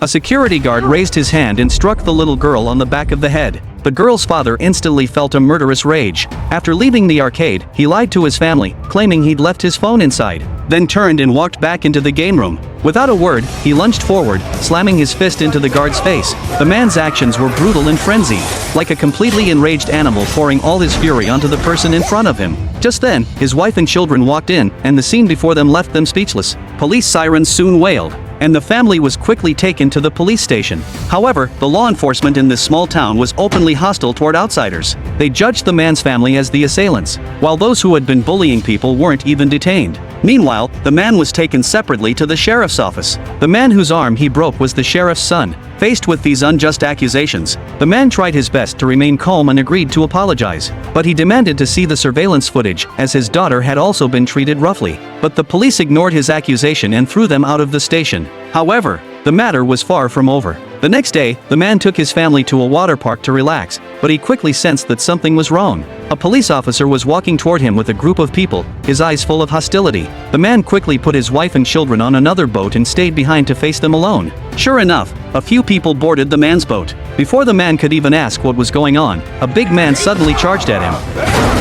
A security guard raised his hand and struck the little girl on the back of the head. The girl's father instantly felt a murderous rage. After leaving the arcade, he lied to his family, claiming he'd left his phone inside, then turned and walked back into the game room. Without a word, he lunged forward, slamming his fist into the guard's face. The man's actions were brutal and frenzied, like a completely enraged animal pouring all his fury onto the person in front of him. Just then, his wife and children walked in, and the scene before them left them speechless. Police sirens soon wailed, and the family was quickly taken to the police station. However, the law enforcement in this small town was openly hostile toward outsiders. They judged the man's family as the assailants, while those who had been bullying people weren't even detained. Meanwhile, the man was taken separately to the sheriff's office. The man whose arm he broke was the sheriff's son. Faced with these unjust accusations, the man tried his best to remain calm and agreed to apologize. But he demanded to see the surveillance footage, as his daughter had also been treated roughly. But the police ignored his accusation and threw them out of the station. However, the matter was far from over. The next day, the man took his family to a water park to relax, but he quickly sensed that something was wrong. A police officer was walking toward him with a group of people, his eyes full of hostility. The man quickly put his wife and children on another boat and stayed behind to face them alone. Sure enough, a few people boarded the man's boat. Before the man could even ask what was going on, a big man suddenly charged at him.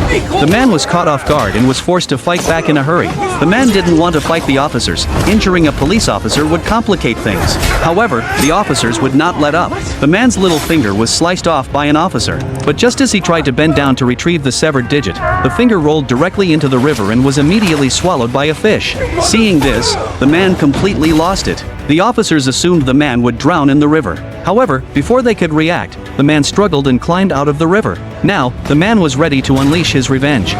The man was caught off guard and was forced to fight back in a hurry. The man didn't want to fight the officers. Injuring a police officer would complicate things. However, the officers would not let up. The man's little finger was sliced off by an officer. But just as he tried to bend down to retrieve the severed digit, the finger rolled directly into the river and was immediately swallowed by a fish. Seeing this, the man completely lost it. The officers assumed the man would drown in the river. However, before they could react, the man struggled and climbed out of the river. Now, the man was ready to unleash his revenge.